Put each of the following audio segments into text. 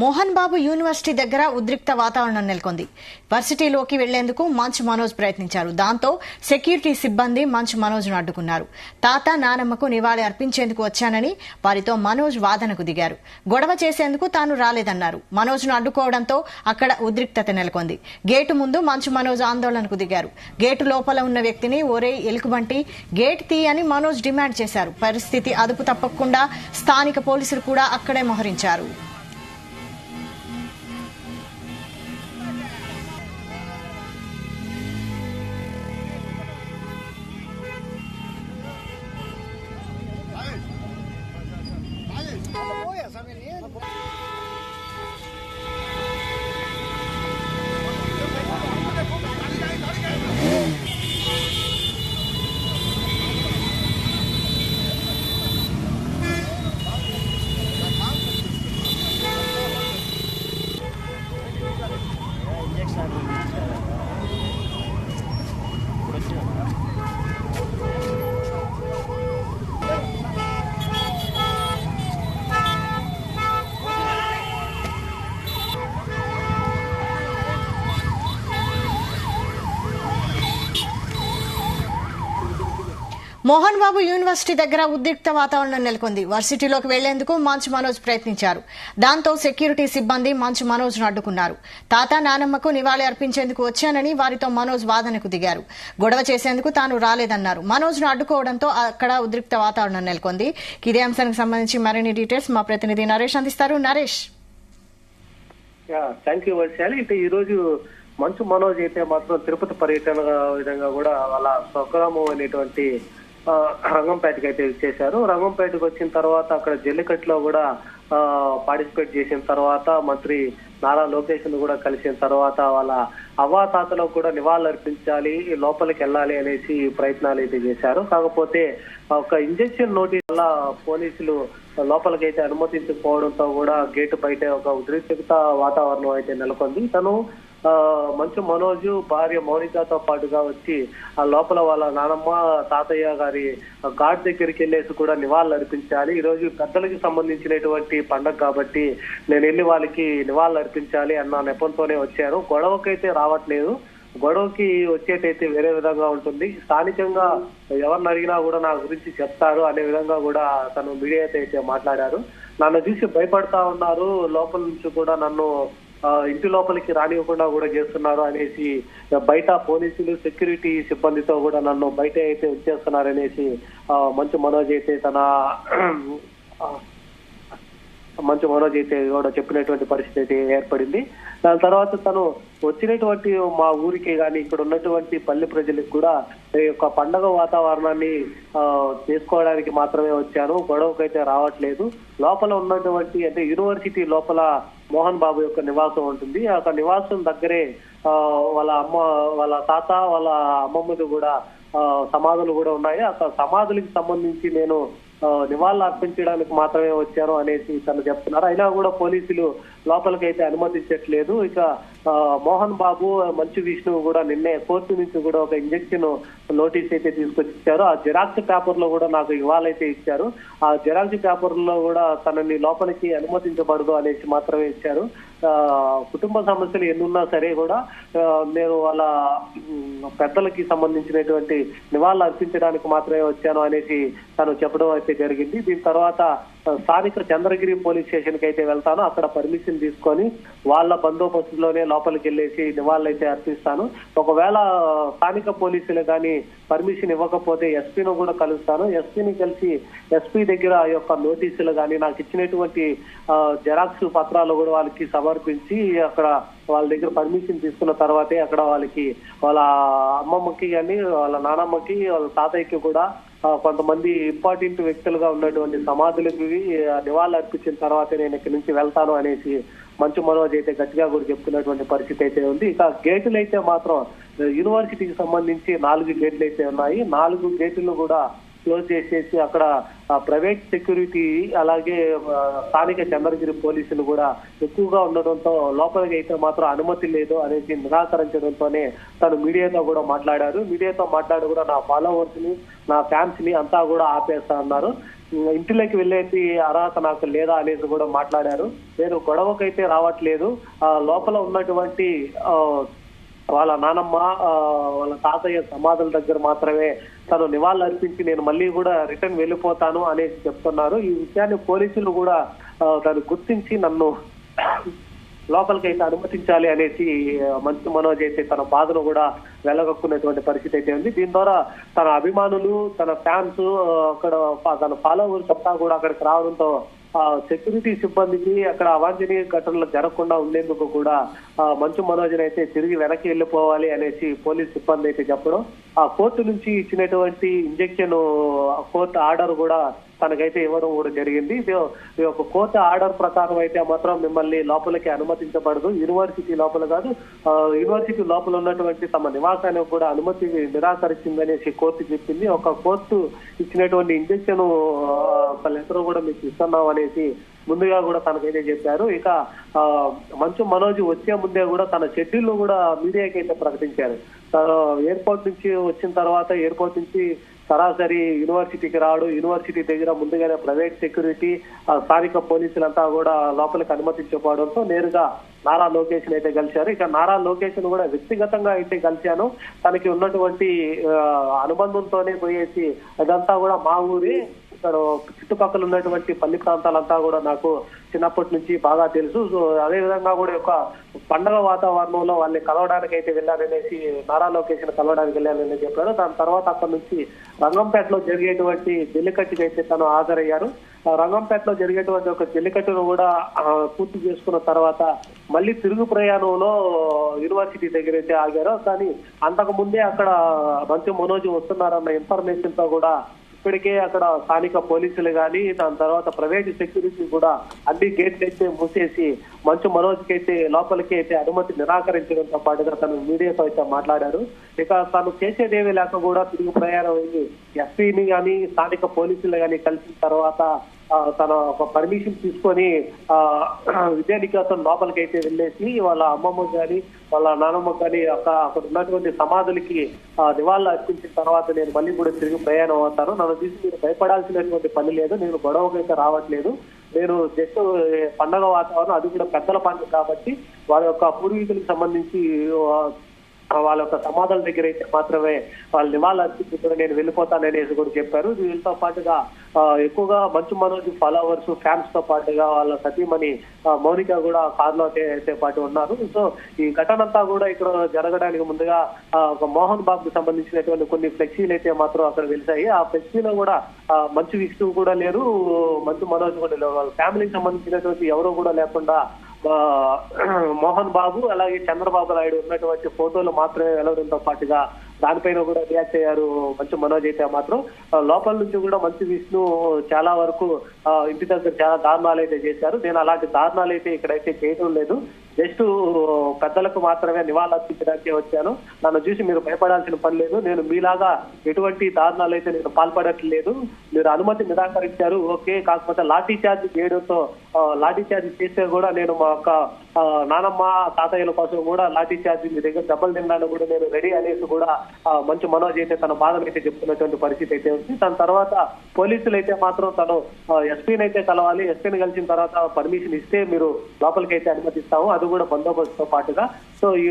Mohan Babu university దగ్గర ఉద్రిక్త వాతావరణం నెలకొంది. వర్సిటీలోకి వెళ్లేందుకు మంచు మనోజ్ ప్రయత్నించారు. దాంతో సెక్యూరిటీ సిబ్బంది మంచు మనోజ్ను అడ్డుకున్నారు. తాత నానమ్మకు నివాళి అర్పించేందుకు వచ్చానని వారితో మనోజ్ వాదనకు దిగారు. గొడవ చేసేందుకు తాను రాలేదన్నారు. మనోజ్ను అడ్డుకోవడంతో అక్కడ ఉద్రిక్తత నెలకొంది. గేటు ముందు మంచు మనోజ్ ఆందోళనకు దిగారు. గేటు లోపల ఉన్న వ్యక్తిని ఒరే ఎలుకుబంటి గేట్ తీయని మనోజ్ డిమాండ్ చేశారు. పరిస్థితి అదుపు తప్పకుండా స్థానిక పోలీసులు కూడా అక్కడే మోహరించారు. మోహన్ బాబు యూనివర్సిటీ దగ్గర ఉద్రిక్త వాతావరణం నెలకొంది. వర్సిటీలోకి వెళ్లేందుకు మంచు మనోజ్ ప్రయత్నించారు. దాంతో సెక్యూరిటీ సిబ్బంది మంచు మనోజ్ను అడ్డుకున్నారు. తాత నానమ్మకు నివాళి అర్పించేందుకు వచ్చానని వారితో మనోజ్ వాదనకు దిగారు. గొడవ చేసేందుకు తాను రాలేదన్నారు. మనోజ్ను అడ్డుకోవడంతో అక్కడ ఉద్రిక్త వాతావరణం నెలకొంది. ఇదే అంశానికి సంబంధించి మరిన్ని డీటెయిల్స్ మా ప్రతినిధి నరేష్ అందిస్తారు. నరేష్. Thank you Vaishali. అయితే ఈ రోజు మంచు మనోజ్ అయితే మాత్రం తిరుపతి పర్యటన విధంగా కూడా వాళ్ళ స్వగ్రామం అనేటువంటి రంగంపేటకి అయితే చేశారు. రంగంపేటకు వచ్చిన తర్వాత అక్కడ జల్లికట్టులో కూడా పార్టిసిపేట్ చేసిన తర్వాత మంత్రి నారా లోకేష్ ను కూడా కలిసిన తర్వాత వాళ్ళ అవ్వాతాతలకు కూడా నివాళులు అర్పించాలి, లోపలికి వెళ్ళాలి అనేసి ప్రయత్నాలు అయితే చేశారు. కాకపోతే ఒక ఇంజెక్షన్ నోటీస్ వల్ల పోలీసులు లోపలికైతే అనుమతించకపోవడంతో కూడా గేటు బయట ఒక ఉద్రిక్తత వాతావరణం అయితే నెలకొంది. తను మంచు మనోజ్ భార్య మౌనికతో పాటుగా వచ్చి ఆ లోపల వాళ్ళ నానమ్మ తాతయ్య గారి ఘాట్ దగ్గరికి వెళ్ళేసి కూడా నివాళులు అర్పించాలి. ఈ రోజు పెద్దలకి సంబంధించినటువంటి పండగ కాబట్టి నేను వెళ్ళి వాళ్ళకి నివాళులు అర్పించాలి అన్న నెపంతోనే వచ్చాను. గొడవకైతే రావట్లేదు. గొడవకి వచ్చేటైతే వేరే విధంగా ఉంటుంది. స్థానికంగా ఎవరిని అడిగినా కూడా నా గురించి చెప్తారు అనే విధంగా కూడా తను మీడియాతో అయితే మాట్లాడారు. నన్ను చూసి భయపడతా ఉన్నారు, లోపల నుంచి కూడా నన్ను ఇంటి లోపలికి రానివ్వకుండా కూడా చేస్తున్నారు అనేసి బయట పోలీసులు సెక్యూరిటీ సిబ్బందితో కూడా నన్ను బయట అయితే ఉంచేస్తున్నారనేసి మంచు మనోజ్ అయితే కూడా చెప్పినటువంటి పరిస్థితి అయితే ఏర్పడింది. దాని తర్వాత తను వచ్చినటువంటి మా ఊరికి కానీ ఇక్కడ ఉన్నటువంటి పల్లె ప్రజలకు కూడా ఈ యొక్క పండగ వాతావరణాన్ని చేసుకోవడానికి మాత్రమే వచ్చాను, గొడవకైతే రావట్లేదు. లోపల ఉన్నటువంటి అంటే యూనివర్సిటీ లోపల మోహన్ బాబు యొక్క నివాసం ఉంటుంది. ఆ నివాసం దగ్గరే వాళ్ళ తాత వాళ్ళ అమ్మమ్మది కూడా సమాధులు కూడా ఉన్నాయి. ఆ సమాధులకు సంబంధించి నేను నివాళులు అర్పించడానికి మాత్రమే వచ్చాను అనేసి తను చెప్తున్నారు. అయినా కూడా పోలీసులు లోపలికైతే అనుమతించట్లేదు. ఇక మోహన్ బాబు మంచు విష్ణువు కూడా నిన్నే కోర్టు నుంచి కూడా ఒక ఇంజెక్షన్ నోటీస్ అయితే తీసుకొచ్చి ఇచ్చారు. ఆ జిరాక్స్ పేపర్ లో కూడా నాకు ఇవ్వాలైతే ఇచ్చారు. ఆ జిరాక్స్ పేపర్ లో కూడా తనని లోపలికి అనుమతించబడదు అనేసి మాత్రమే ఇచ్చారు. కుటుంబ సమస్యలు ఎన్నున్నా సరే కూడా నేను వాళ్ళ పెద్దలకి సంబంధించినటువంటి నివాళులు అర్పించడానికి మాత్రమే వచ్చాను అనేసి తను చెప్పడం అయితే జరిగింది. దీని తర్వాత స్థానిక చంద్రగిరి పోలీస్ స్టేషన్ కి అయితే వెళ్తాను. అక్కడ పర్మిషన్ తీసుకొని వాళ్ళ బందోబస్తులోనే లోపలికి వెళ్ళేసి నివాళులు అయితే అర్పిస్తాను. ఒకవేళ స్థానిక పోలీసులు కానీ పర్మిషన్ ఇవ్వకపోతే ఎస్పీని కూడా కలుస్తాను. ఎస్పీని కలిసి ఎస్పీ దగ్గర ఆ యొక్క నోటీసులు కానీ నాకు ఇచ్చినటువంటి జెరాక్స్ పత్రాలు కూడా వాళ్ళకి సమర్పించి అక్కడ వాళ్ళ దగ్గర పర్మిషన్ తీసుకున్న తర్వాతే అక్కడ వాళ్ళకి వాళ్ళ అమ్మమ్మకి కానీ వాళ్ళ నానమ్మకి వాళ్ళ తాతయ్యకి కూడా కొంతమంది ఇంపార్టెంట్ వ్యక్తులుగా ఉన్నటువంటి సమాధులకి నివాళులు అర్పించిన తర్వాతే నేను ఇక్కడి నుంచి వెళ్తాను అనేసి మంచు మనోజ్ అయితే గట్టిగా కూడా చెప్తున్నటువంటి పరిస్థితి అయితే ఉంది. ఇక గేట్లు అయితే మాత్రం యూనివర్సిటీకి సంబంధించి 4 గేట్లు అయితే ఉన్నాయి. 4 గేట్లు కూడా క్లోజ్ చేసేసి అక్కడ ప్రైవేట్ సెక్యూరిటీ అలాగే స్థానిక చంద్రగిరి పోలీసులు కూడా ఎక్కువగా ఉండడంతో లోపలికి అయితే మాత్రం అనుమతి లేదు అనేది నిరాకరించడంతోనే తను మీడియాతో కూడా మాట్లాడారు. మీడియాతో మాట్లాడి కూడా నా ఫాలోవర్స్ ని నా ఫ్యాన్స్ ని అంతా కూడా ఆపేస్తా అన్నారు. ఇంటిలోకి వెళ్ళేసి అర్హత నాకు లేదా అనేసి కూడా మాట్లాడారు. నేను గొడవకైతే రావట్లేదు, లోపల ఉన్నటువంటి వాళ్ళ నానమ్మ వాళ్ళ తాతయ్య సమాధుల దగ్గర మాత్రమే తను నివాళులు అర్పించి నేను మళ్ళీ కూడా రిటర్న్ వెళ్ళిపోతాను అనేసి చెప్తున్నారు. ఈ విషయాన్ని పోలీసులు కూడా దాన్ని గుర్తించి నన్ను లోపలికైతే అనుమతించాలి అనేసి మంచు మనోజ్ అయితే తన బాధను కూడా వెళ్ళగక్కున్నటువంటి పరిస్థితి అయితే ఉంది. దీని ద్వారా తన అభిమానులు, తన ఫ్యాన్స్, అక్కడ తన ఫాలోవర్స్ అంతా కూడా అక్కడికి రావడంతో సెక్యూరిటీ సిబ్బందికి అక్కడ అవాంఛనీయ ఘటనలు జరగకుండా ఉండేందుకు కూడా మంచు మనోజ్ అయితే తిరిగి వెనక్కి వెళ్ళిపోవాలి అనేసి పోలీస్ సిబ్బంది అయితే చెప్పడం, ఆ కోర్టు నుంచి ఇచ్చినటువంటి ఇంజెక్షన్ కోర్టు ఆర్డర్ కూడా తనకైతే ఇవ్వడం కూడా జరిగింది. ఈ యొక్క కోర్టు ఆర్డర్ ప్రకారం అయితే మాత్రం మిమ్మల్ని లోపలికి అనుమతించబడదు, యూనివర్సిటీ లోపల కాదు, యూనివర్సిటీ లోపల ఉన్నటువంటి తమ నివాసానికి కూడా అనుమతి నిరాకరించిందనేసి కోర్టు చెప్పింది. ఒక కోర్టు ఇచ్చినటువంటి ఇంజెక్షన్ లెటర్ కూడా మీకు ఇస్తున్నాం అనేసి ముందుగా కూడా తనకైతే చెప్పారు. ఇక మంచు మనోజ్ వచ్చే ముందే కూడా తన షెడ్యూల్ కూడా మీడియాకి అయితే ప్రకటించారు. తను ఎయిర్పోర్ట్ నుంచి వచ్చిన తర్వాత ఎయిర్పోర్ట్ నుంచి సరాసరి యూనివర్సిటీకి రావడం, యూనివర్సిటీ దగ్గర ముందుగానే ప్రైవేట్ సెక్యూరిటీ, స్థానిక పోలీసులంతా కూడా లోపలికి అనుమతించకపోవడంతో నేరుగా నారా లోకేష్ అయితే కలిశారు. ఇక నారా లోకేష్ కూడా వ్యక్తిగతంగా అయితే కలిశాను, తనకి ఉన్నటువంటి అనుబంధంతోనే పోయేసి అదంతా కూడా మా ఊరి, ఇక్కడ చుట్టుపక్కల ఉన్నటువంటి పల్లి ప్రాంతాలంతా కూడా నాకు చిన్నప్పటి నుంచి బాగా తెలుసు. సో అదే విధంగా కూడా ఒక పండగ వాతావరణంలో వాళ్ళని కలవడానికి అయితే వెళ్ళారనేసి, నారా లోకేష్ కలవడానికి వెళ్ళారని చెప్పారు. దాని తర్వాత అక్కడి నుంచి రంగంపేటలో జరిగేటువంటి జల్లికట్టుకి అయితే తను హాజరయ్యారు. రంగంపేటలో జరిగేటువంటి ఒక జల్లికట్టును కూడా పూర్తి చేసుకున్న తర్వాత మళ్ళీ తిరుగు ప్రయాణంలో యూనివర్సిటీ దగ్గర అయితే ఆగారు. కానీ అంతకు ముందే అక్కడ మంచు మనోజ్ వస్తున్నారన్న ఇన్ఫర్మేషన్ తో కూడా ఇప్పటికే అక్కడ స్థానిక పోలీసులు కానీ, దాని తర్వాత ప్రైవేట్ సెక్యూరిటీ కూడా అన్ని గేట్లు అయితే మూసేసి మంచు మనోజ్ కి అయితే లోపలికి అయితే అనుమతి నిరాకరించడంతో పాటుగా తను మీడియాతో అయితే మాట్లాడారు. ఇక తను చేసేదేమీ లేక కూడా తిరుగు ప్రయాణం అయ్యి ఎస్పీని కానీ స్థానిక పోలీసులు కానీ కలిసిన తర్వాత తన ఒక పర్మిషన్ తీసుకొని విద్యానికేతన్ లోపలికి అయితే వెళ్ళేసి వాళ్ళ అమ్మమ్మ కానీ వాళ్ళ నానమ్మ కానీ అక్కడ ఉన్నటువంటి సమాధులకి నివాళులు అర్పించిన తర్వాత నేను మళ్ళీ కూడా తిరిగి ప్రయాణం అవుతాను, నన్ను తీసి మీరు భయపడాల్సినటువంటి పని లేదు, నేను గొడవకైతే రావట్లేదు, నేను జస్ట్ పండగ వాతావరణం, అది కూడా పెద్దల పండుగ కాబట్టి వాళ్ళ యొక్క పూర్వీకులకు సంబంధించి వాళ్ళ యొక్క సమాధుల దగ్గర అయితే మాత్రమే వాళ్ళ నివాళులు అర్పించుకుని నేను వెళ్ళిపోతాననేసి కూడా చెప్పారు. వీళ్ళతో పాటుగా ఎక్కువగా మంచు మనోజ్ ఫాలోవర్స్, ఫ్యాన్స్ తో పాటుగా వాళ్ళ సతీమణి మౌనిక కూడా కారులో అయితే పాటు ఉన్నారు. సో ఈ ఘటన అంతా కూడా ఇక్కడ జరగడానికి ముందుగా ఒక మోహన్ బాబుకు సంబంధించినటువంటి కొన్ని ఫ్లెక్సీలు అయితే మాత్రం అక్కడ వెలిసాయి. ఆ ఫ్లెక్సీలో కూడా మంచు విష్ణు కూడా లేరు, మంచు మనోజ్ కూడా లేరు, వాళ్ళ ఫ్యామిలీకి సంబంధించినటువంటి ఎవరు కూడా లేకుండా మోహన్ బాబు అలాగే చంద్రబాబు నాయుడు ఉన్నటువంటి ఫోటోలు మాత్రమే వెలవడంతో పాటుగా దానిపైన కూడా రియాక్ట్ అయ్యారు మంచు మనోజ్ అయితే మాత్రం. లోపల నుంచి కూడా మంచు విష్ణు చాలా వరకు ఇంటి దగ్గర చాలా దారుణాలు అయితే చేశారు. నేను అలాంటి దారుణాలు అయితే ఇక్కడైతే చేయడం లేదు, జస్ట్ పెద్దలకు మాత్రమే నివాళులు అర్పించడానికి వచ్చాను, నన్ను చూసి మీరు భయపడాల్సిన పని లేదు, నేను మీలాగా ఎటువంటి దారుణాలు అయితే నేను పాల్పడట్లేదు, మీరు అనుమతి నిరాకరించారు ఓకే, కాకపోతే లాఠీ చార్జ్ చేయడంతో లాఠీ చార్జ్ చేస్తే కూడా నేను మా యొక్క నానమ్మ తాతయ్యల కోసం కూడా లాఠీ చార్జ్ మీ దగ్గర దెబ్బలు తిన్నాను కూడా నేను రెడీ అనేసి కూడా మంచు మనోజ్ అయితే తన బాధను అయితే చెప్తున్నటువంటి పరిస్థితి అయితే ఉంది. దాని తర్వాత పోలీసులు అయితే మాత్రం తను ఎస్పీని అయితే కలవాలి, ఎస్పీని కలిసిన తర్వాత పర్మిషన్ ఇస్తే మీరు లోపలికి అయితే అనుమతిస్తాము, అది కూడా బందోబస్తుతో పాటుగా. సో ఈ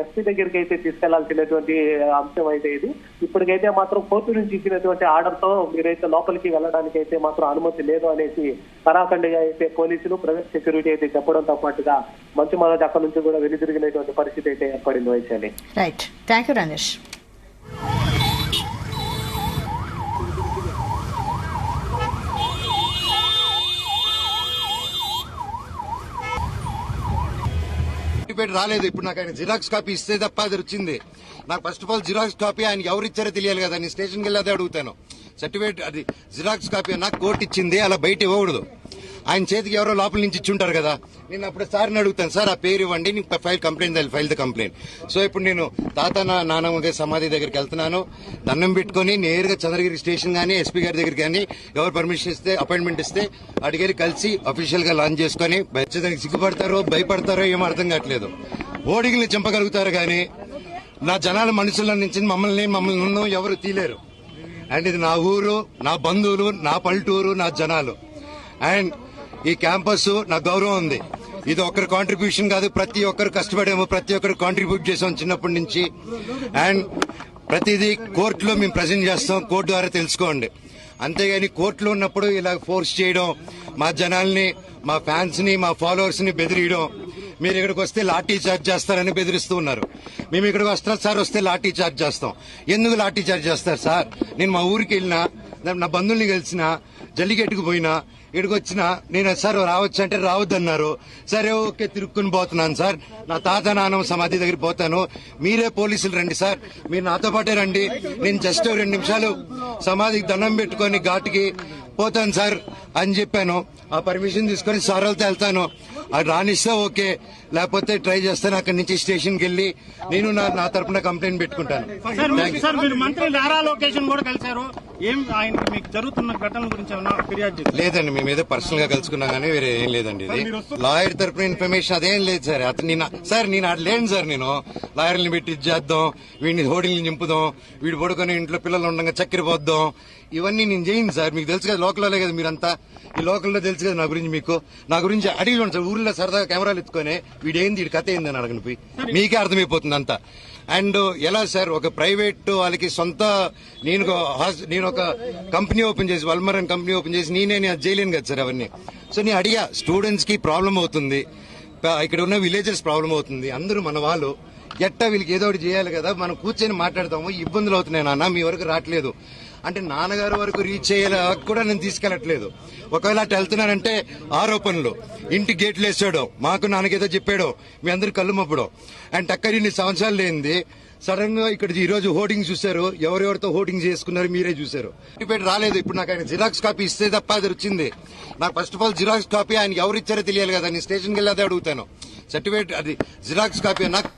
ఎస్పీ దగ్గరికి అయితే తీసుకెళ్లాల్సినటువంటి అంశం అయితే ఇది. ఇప్పటికైతే మాత్రం కోర్టు నుంచి ఇచ్చినటువంటి ఆర్డర్ తో మీరైతే లోపలికి వెళ్ళడానికి అయితే మాత్రం అనుమతి లేదు అనేసి కరాఖండిగా అయితే పోలీసులు, ప్రైవేట్ సెక్యూరిటీ అయితే చెప్పడంతో పాటుగా మంచు మనోజ్ అక్కడి నుంచి కూడా వెనుదిరిగినటువంటి పరిస్థితి అయితే ఏర్పడింది. Vaishali. Right, thank you Ramesh. రాలేదు, ఇప్పుడు నాకు ఆయన జిరాక్స్ కాపీ ఇస్తే తప్ప అది వచ్చింది. నాకు first of all xerox copy ఆయనకి ఎవరు ఇచ్చారో తెలియాలి కదా, నేను స్టేషన్కి వెళ్ళి అదే అడుగుతాను. సర్టిఫికేట్ అది జిరాక్స్ కాపీ నాకు కోర్టు ఇచ్చింది, అలా బయట ఇవ్వకూడదు. ఆయన చేతికి ఎవరో లోపల నుంచి ఇచ్చుంటారు కదా, నేను అప్పుడు సార్ని అడుగుతాను, సార్ ఆ పేరు ఇవ్వండి, నీకు ఫైల్ ద కంప్లైంట్. సో ఇప్పుడు నేను తాత నానమ్మ సమాధి దగ్గరికి వెళ్తున్నాను, దండం పెట్టుకుని నేరుగా చంద్రగిరి స్టేషన్ గానీ ఎస్పీ గారి దగ్గరికి కానీ ఎవరు పర్మిషన్ ఇస్తే అపాయింట్మెంట్ ఇస్తే అడిగారి కలిసి అఫీషియల్ గా లాంచ్ చేసుకుని దానికి సిగ్గుపడతారో భయపడతారో ఏమో అర్థం కావట్లేదు. ఓడిగిల్ని చంపగలుగుతారు కానీ నా జనాల మనుషుల నుంచి మమ్మల్ని ఎవరు తీలేరు. అండ్ ఇది నా ఊరు, నా బంధువులు, నా పల్లెటూరు, నా జనాలు. అండ్ ఈ క్యాంపస్ నా గౌరవం ఉంది. ఇది ఒక్కరి కాంట్రిబ్యూషన్ కాదు, ప్రతి ఒక్కరు కష్టపడేమో, ప్రతి ఒక్కరు కాంట్రిబ్యూట్ చేసాం చిన్నప్పటి నుంచి. అండ్ ప్రతిదీ కోర్టులో మేము ప్రజెంట్ చేస్తాం, కోర్టు ద్వారా తెలుసుకోండి. అంతేగాని కోర్టులో ఉన్నప్పుడు ఇలా ఫోర్స్ చేయడం, మా జనాల్ని, మా ఫ్యాన్స్ ని, మా ఫాలోవర్స్ ని బెదిరియడం, మీరు ఇక్కడికి వస్తే లాఠీ చార్జ్ చేస్తారని బెదిరిస్తూ ఉన్నారు. మేము ఇక్కడికి వస్తాం సార్, వస్తే లాఠీ చార్జ్ చేస్తాం. ఎందుకు లాఠీ చార్జ్ చేస్తారు సార్? నేను మా ఊరికి వెళ్ళినా, నా బంధువుల్ని కలిసినా, జల్లికెట్టుకు పోయినా, ఇక్కడికి వచ్చినా నేను సార్ రావచ్చు అంటే రావద్దన్నారు. సరే ఓకే, తిరుక్కుని పోతున్నాను సార్. నా తాత నాన్నమ్మ సమాధి దగ్గర పోతాను, మీరే పోలీసులు రండి సార్, మీరు నాతో పాటే రండి, నేను జస్ట్ 2 నిమిషాలు సమాధికి దండం పెట్టుకొని ఘాటుకి పోతాను సార్ అని చెప్పాను. ఆ పర్మిషన్ తీసుకొని సార్ వెళ్తే వెళ్తాను, అది రానిస్తే ఓకే, లేకపోతే ట్రై చేస్తాను. అక్కడి నుంచి స్టేషన్కి వెళ్లి నేను నా తరపున కంప్లైంట్ పెట్టుకుంటాను. సార్ మీరు మంత్రి నారా లోకేష్ కూడా కలిశారు, ఏం ఆయన మీకు జరుగుతున్న ఘటన గురించి ఏమైనా ఫిర్యాదు? లేదండి, మేము ఏదో పర్సనల్ గా కలుసుకున్నాం కానీ వేరే ఏం లేదండి. ఇది లాయర్ తరపున ఇన్ఫర్మేషన్ అదేం లేదు సార్. నేను అటు లేను సార్. నేను లాయర్ని పెట్టి చేద్దాం, వీడిని హోర్డింగ్లు నింపుదాం, వీడు పడుకొని ఇంట్లో పిల్లలు ఉండగా చక్కెర పోద్దాం, ఇవన్నీ నేను చేయను సార్. మీకు తెలుసు కదా, లోకల్లో కదా మీరంతా, ఈ లోకల్లో తెలుసు కదా నా గురించి. మీకు నా గురించి అడిగి సార్, ఊర్లో సరదాగా కెమెరాలు ఎత్తుకొని వీడేంది, వీడి కథ ఏందని అడగను పోయి, మీకే అర్థమైపోతుంది అంతా. అండ్ ఎలా సార్, ఒక ప్రైవేట్ వాళ్ళకి సొంత, నేను ఒక కంపెనీ ఓపెన్ చేసి, వల్మర్ అని కంపెనీ ఓపెన్ చేసి నేను అది చేయలేను కదా సార్ అవన్నీ. సో నేను అడిగా, స్టూడెంట్స్ కి ప్రాబ్లం అవుతుంది, ఇక్కడ ఉన్న విలేజర్స్ ప్రాబ్లం అవుతుంది, అందరూ మన వాళ్ళు, ఎట్టా వీళ్ళకి ఏదో ఒకటి చేయాలి కదా, మనం కూర్చొని మాట్లాడతాము, ఇబ్బందులు అవుతున్నాయి నాన్న, మీ వరకు రావట్లేదు అంటే నాన్నగారి వరకు రీచ్ అయ్యేలా కూడా నేను తీసుకెళ్లట్లేదు. ఒకవేళ అటు వెళ్తున్నానంటే ఆరోపణలు, ఇంటి గేట్లు వేసాడో, మాకు నాన్నకేదో చెప్పాడో, మీ అందరు కళ్ళు మప్పడం. అండ్ టక్కరి ఇన్ని సంవత్సరాలు లేనిది సడన్ గా ఇక్కడ ఈ రోజు హోర్డింగ్ చూశారు, ఎవరెవరితో హోర్డింగ్ చేసుకున్నారు మీరే చూశారు. సర్టిఫికేట్ రాలేదు, ఇప్పుడు నాకు ఆయన జిరాక్స్ కాపీ ఇస్తే తప్ప అది వచ్చింది. నాకు first of all xerox copy ఆయనకి ఎవరు ఇచ్చారో తెలియాలి కదా, నేను స్టేషన్కి వెళ్ళి అదే అడుగుతాను. సర్టిఫికేట్ అది జిరాక్స్ కాపీ నాకు